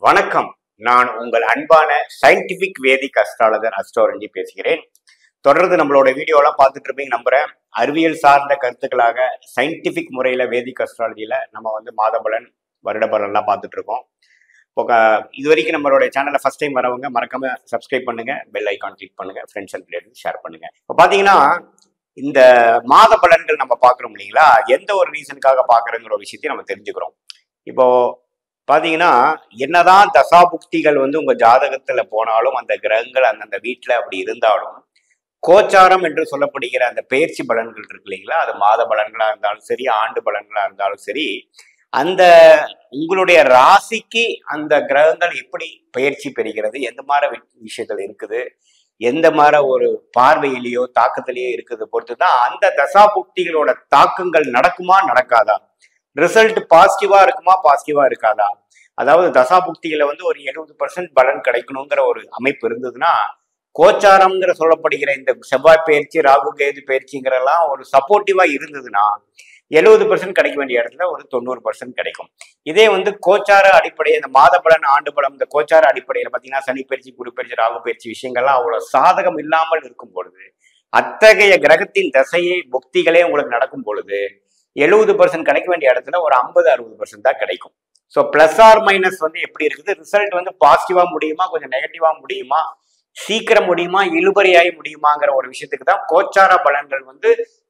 வணக்கம். நான் உங்கள் அன்பான சயின்டிபிக் வேதிக் அஸ்ட்ராலஜர் அஸ்ட்ரோரஞ்சி பேசுகிறேன். தொடர்ந்து நம்மளோட வீடியோலாம் பார்த்துட்டு இருப்பீங்க நம்புறேன். அறிவியல் சார்ந்த கருத்துக்களாக சயின்டிபிக் முறையில் வேதிக் அஸ்ட்ராலஜியில் நம்ம மாத பலன் வருட பலன்லாம் பார்த்துட்டு இருக்கோம். இப்போ இது வரைக்கும் நம்மளுடைய சேனலை ஃபர்ஸ்ட் டைம் வரவங்க மறக்காம சப்ஸ்கிரைப் பண்ணுங்க, பெல் ஐக்கான் கிளிக் பண்ணுங்க, ஃப்ரெண்ட்ஸ் அண்ட் ரிலேட்டிவ் ஷேர் பண்ணுங்க. இப்போ பார்த்தீங்கன்னா இந்த மாத பலன்கள் நம்ம பார்க்குறோம் இல்லைங்களா, எந்த ஒரு ரீசனுக்காக பார்க்குறோங்கிற விஷயத்தையும் நம்ம தெரிஞ்சுக்கிறோம். இப்போ பாத்தீங்கன்னா என்னதான் தசாபுக்திகள் உங்க ஜாதகத்துல போனாலும் அந்த கிரகங்கள் அந்தந்த வீட்டுல அப்படி இருந்தாலும் கோச்சாரம் என்று சொல்லப்படுகிற அந்த பெயர்ச்சி பலன்கள் இருக்கு இல்லைங்களா, அது மாத பலன்களா இருந்தாலும் சரி, ஆண்டு பலன்களா இருந்தாலும் சரி, அந்த உங்களுடைய ராசிக்கு அந்த கிரகங்கள் எப்படி பயிற்சி பெறுகிறது, எந்த மாதிரி விஷயங்கள் இருக்குது, எந்த மாதிரி ஒரு பார்வையிலேயோ தாக்கத்திலேயோ இருக்குது பொறுத்துதான் அந்த தசாபுக்திகளோட தாக்கங்கள் நடக்குமா நடக்காதா, ரிசல்ட் பாசிட்டிவா இருக்குமா பாசிட்டிவா இருக்காதா. அதாவது தசாபுக்திகளை ஒரு 70% பலன் கிடைக்கணுங்கிற ஒரு அமைப்பு இருந்ததுன்னா, கோச்சாரம்ங்கிற சொல்லப்படுகிற இந்த செவ்வாய் பயிற்சி, ராகு கேது பயிற்சிங்கிறலாம் ஒரு சப்போர்ட்டிவா இருந்ததுன்னா 70% கிடைக்க வேண்டிய இடத்துல ஒரு 90% கிடைக்கும். இதே கோச்சார அடிப்படை, இந்த மாத பலன் ஆண்டு பலம், இந்த கோச்சார அடிப்படையில பாத்தீங்கன்னா சனி பயிற்சி, குரு பயிற்சி, ராகு பயிற்சி விஷயங்கள்லாம் அவ்வளவு சாதகம் இல்லாமல் இருக்கும் பொழுது, அத்தகைய கிரகத்தின் தசையை புக்திகளே உங்களுக்கு நடக்கும் பொழுது 70% கிடைக்க வேண்டிய இடத்துல ஒரு 50-60% தான் கிடைக்கும். ஸோ பிளஸ் ஆர் மைனஸ் எப்படி இருக்குது, ரிசல்ட் பாசிட்டிவா முடியுமா, கொஞ்சம் நெகட்டிவா முடியுமா, சீக்கிரம் முடியுமா, இழுபறியாகி முடியுமாங்கிற ஒரு விஷயத்துக்கு தான் கோச்சார பலன்கள்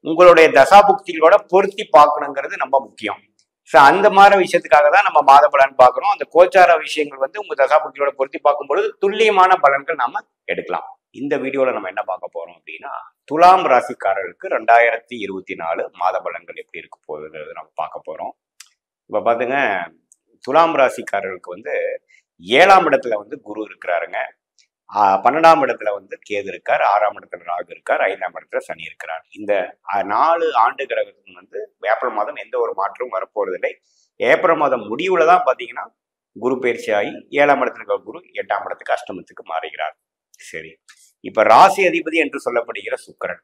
உங்களுடைய தசாபுக்திகளோட பொருத்தி பார்க்கணுங்கிறது ரொம்ப முக்கியம். ஸோ அந்த மாதிரி விஷயத்துக்காக தான் நம்ம மாத பலன் பார்க்குறோம். அந்த கோச்சார விஷயங்கள் உங்க தசாபுக்திகளோட பொருத்தி பார்க்கும்பொழுது துல்லியமான பலன்கள் நாம எடுக்கலாம். இந்த வீடியோல நம்ம என்ன பார்க்க போறோம் அப்படின்னா, துலாம் ராசிக்காரர்களுக்கு 2024 மாத பலன்கள் எப்படி இருக்க போகுதுங்கிறது நம்ம பார்க்க போறோம். இப்ப பாத்துங்க, துலாம் ராசிக்காரர்களுக்கு 7ஆம் இடத்துல குரு இருக்கிறாருங்க, 12ஆம் இடத்துல கேது இருக்கார், 6ஆம் இடத்துல ராகு இருக்கார், 5ஆம் இடத்துல சனி இருக்கிறார். இந்த 4 ஆண்டு கிரகத்துக்கு ஏப்ரல் மாதம் எந்த ஒரு மாற்றமும் வரப்போறதில்லை. ஏப்ரல் மாதம் முடிவுல தான் பாத்தீங்கன்னா குரு பயிற்சி ஆகி 7ஆம் இடத்துல இருக்க குரு 8ஆம் இடத்துக்கு அஷ்டமத்துக்கு மாறுகிறார். சரி, இப்ப ராசி அதிபதி என்று சொல்லப்படுகிற சுக்கிரன்,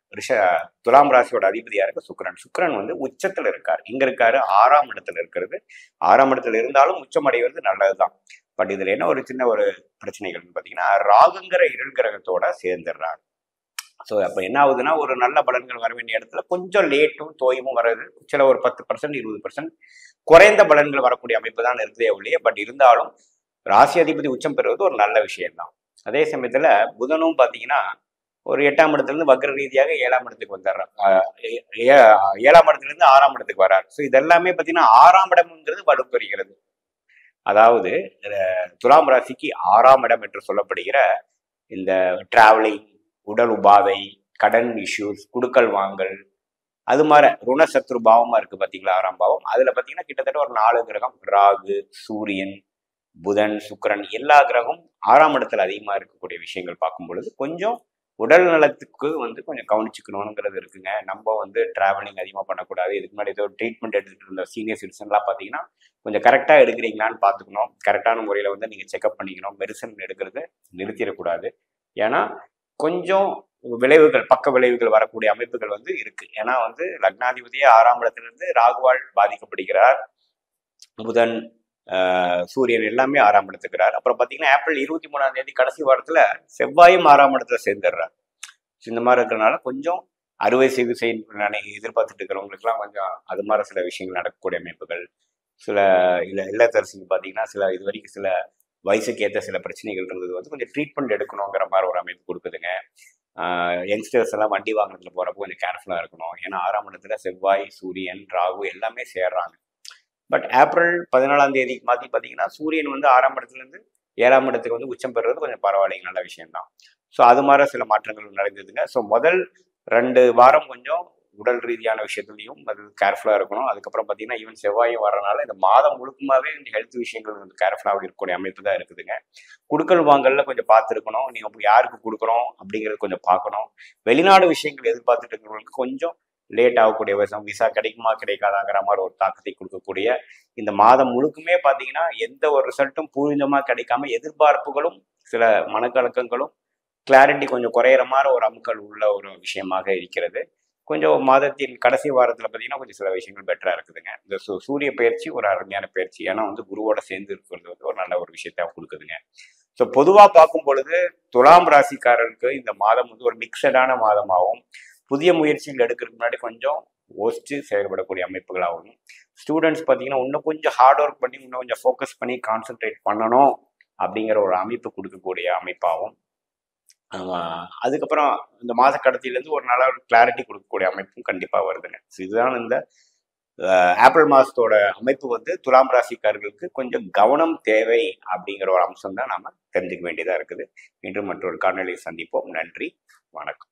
துலாம் ராசியோட அதிபதியா இருக்க சுக்கிரன் உச்சத்துல இருக்கார். இங்க இருக்காரு, 6ஆம் இடத்துல இருக்கிறது. 6ஆம் இடத்துல இருந்தாலும் உச்சம் அடைவது நல்லதுதான். பட் இதுல என்ன ஒரு சின்ன ஒரு பிரச்சனைகள் பாத்தீங்கன்னா, ராகுங்கிற இருள் கிரகத்தோட சேர்ந்துடுறாரு. ஸோ அப்ப என்ன ஆகுதுன்னா, ஒரு நல்ல பலன்கள் வர வேண்டிய இடத்துல கொஞ்சம் லேட்டும் தோயமும் வர்றது, சில ஒரு 10% 20% குறைந்த பலன்கள் வரக்கூடிய அமைப்பு தான் இருக்குதே ஒழிய, பட் இருந்தாலும் ராசி அதிபதி உச்சம் பெறுவது ஒரு நல்ல விஷயம்தான். அதே சமயத்துல புதனும் பாத்தீங்கன்னா ஒரு 8ஆம் இடத்துல இருந்து வக்ர ரீதியாக 7ஆம் இடத்துக்கு வந்துடுறார். 7ஆம் இடத்துல இருந்து 6ஆம் இடத்துக்கு வர்றாரு. ஸோ இதெல்லாமே பாத்தீங்கன்னா 6ஆம் இடம்ங்கிறது வலுப்பெறுகிறது. அதாவது துலாம் ராசிக்கு 6ஆம் இடம் என்று சொல்லப்படுகிற இந்த டிராவலிங், உடல் உபாதை, கடன் இஷ்யூஸ், குடுக்கல் வாங்கல், அது மாதிரி ருணசத்ரு பாவமா இருக்கு பாத்தீங்களா 6ஆம் பாவம். அதுல பாத்தீங்கன்னா கிட்டத்தட்ட ஒரு 4 கிரகம், ராகு, சூரியன், புதன், சுக்கிரன், எல்லா கிரகமும் 6ஆம் இடத்துல அதிகமா இருக்கக்கூடிய விஷயங்கள் பார்க்கும் பொழுது கொஞ்சம் உடல் நலத்துக்கு கொஞ்சம் கவனிச்சுக்கணுங்கிறது இருக்குங்க. நம்ம டிராவலிங் அதிகமாக பண்ணக்கூடாது. இதுக்கு முன்னாடி ஏதோ ட்ரீட்மெண்ட் எடுத்துட்டு இருந்த சீனியர் சிட்டிசன்லாம் பார்த்தீங்கன்னா கொஞ்சம் கரெக்டாக எடுக்கிறீங்களான்னு பார்த்துக்கணும். கரெக்டான முறையில் நீங்கள் செக்அப் பண்ணிக்கணும். மெடிசன் எடுக்கிறது நிறுத்திடக்கூடாது. ஏன்னா கொஞ்சம் விளைவுகள், பக்க விளைவுகள் வரக்கூடிய அமைப்புகள் இருக்கு. ஏன்னா லக்னாதிபதியே 6ஆம் இடத்திலிருந்து ராகுவால் பாதிக்கப்படுகிறார். புதன், சூரியன் எல்லாமே 6ஆம் இடத்துக்கிறார். அப்புறம் பாத்தீங்கன்னா ஏப்ரல் 23ஆம் தேதி கடைசி வாரத்துல செவ்வாயும் 6ஆம் இடத்துல சேர்ந்துடுறார். இந்த மாதிரி இருக்கிறனால கொஞ்சம் அறுவை சிகிச்சை எதிர்பார்த்துட்டு இருக்கிறவங்களுக்கு எல்லாம் கொஞ்சம் அது மாதிரி சில விஷயங்கள் நடக்கக்கூடிய அமைப்புகள், சில இல்லத்தரசிக்கு பாத்தீங்கன்னா சில இது வரைக்கும் சில வயசுக்கு ஏற்ற சில பிரச்சனைகள் இருந்தது கொஞ்சம் ட்ரீட்மெண்ட் எடுக்கணுங்கிற மாதிரி ஒரு அமைப்பு கொடுக்குதுங்க. யங்ஸ்டர்ஸ் எல்லாம் வண்டி வாகனத்துல போறப்போ கொஞ்சம் கேர்ஃபுல்லா இருக்கணும். ஏன்னா 6ஆம் இடத்துல செவ்வாய், சூரியன், ராகு எல்லாமே சேர்றாங்க. பட் ஏப்ரல் 14ஆம் தேதி மாதிரி பார்த்தீங்கன்னா சூரியன் 6ஆம் இடத்துல இருந்து 7ஆம் இடத்துக்கு உச்சம் பெறுறது கொஞ்சம் பரவாயில்லைங்க, நல்ல விஷயம்தான். ஸோ அது மாதிரி சில மாற்றங்கள் நடந்ததுங்க. ஸோ முதல் 2 வாரம் கொஞ்சம் உடல் ரீதியான விஷயத்துலையும் அது கேர்ஃபுல்லாக இருக்கணும். அதுக்கப்புறம் பார்த்தீங்கன்னா ஈவன் செவ்வாயும் வரனால இந்த மாதம் முழுக்குமாவே இந்த ஹெல்த் விஷயங்கள் கேர்ஃபுல்லாக இருக்கக்கூடிய அமைப்பு தான் இருக்குதுங்க. குடுக்கல் வாங்கல்ல கொஞ்சம் பார்த்துருக்கணும். நீங்கள் யாருக்கு கொடுக்குறோம் அப்படிங்கிறது கொஞ்சம் பார்க்கணும். வெளிநாடு விஷயங்கள் எதிர்பார்த்துட்டு இருக்கிறவங்களுக்கு கொஞ்சம் லேட் ஆகக்கூடிய விஷயம், விசா கிடைக்குமா கிடைக்காதாங்கிற மாதிரி ஒரு தாக்கத்தை கொடுக்கக்கூடிய இந்த மாதம் முழுக்குமே பார்த்தீங்கன்னா எந்த ஒரு ரிசல்ட்டும் பூர்ணமாக கிடைக்காம எதிர்பார்ப்புகளும் சில மனக்கலக்கங்களும் கிளாரிட்டி கொஞ்சம் குறையிற மாதிரி ஒரு அமுக்கள் உள்ள ஒரு விஷயமாக இருக்கிறது. கொஞ்சம் மாதத்தின் கடைசி வாரத்தில் பார்த்தீங்கன்னா கொஞ்சம் சில விஷயங்கள் பெட்டராக இருக்குதுங்க. இந்த சூரிய பயிற்சி ஒரு அருமையான பயிற்சி. ஏன்னா வந்து குருவோட சேர்ந்து இருக்கிறது வந்து ஒரு நல்ல ஒரு விஷயத்த கொடுக்குதுங்க. ஸோ பொதுவாக பார்க்கும் பொழுது துலாம் ராசிக்காரருக்கு இந்த மாதம் வந்து ஒரு மிக்சடான மாதமாகவும், புதிய முயற்சிகள் எடுக்கிறதுக்கு முன்னாடி கொஞ்சம் யோசிச்சு செயல்படக்கூடிய அமைப்புகளாகவும், ஸ்டூடெண்ட்ஸ் பார்த்தீங்கன்னா இன்னும் கொஞ்சம் ஹார்ட் ஒர்க் பண்ணி இன்னும் கொஞ்சம் ஃபோக்கஸ் பண்ணி கான்சென்ட்ரேட் பண்ணணும் அப்படிங்கிற ஒரு அமைப்பு கொடுக்கக்கூடிய அமைப்பாகவும், அதுக்கப்புறம் இந்த மாத கடைசியிலேருந்து ஒரு நல்ல கிளாரிட்டி கொடுக்கக்கூடிய அமைப்பும் கண்டிப்பாக வருதுங்க. இதுதான் இந்த ஏப்ரல் மாதத்தோட அமைப்பு வந்து துலாம் ராசிக்காரர்களுக்கு கொஞ்சம் கவனம் தேவை அப்படிங்கிற ஒரு அம்சம் தான் நாம தெரிஞ்சுக்க வேண்டியதாக இருக்குது. மீண்டும் மற்றொரு காணொலியை சந்திப்போம். நன்றி, வணக்கம்.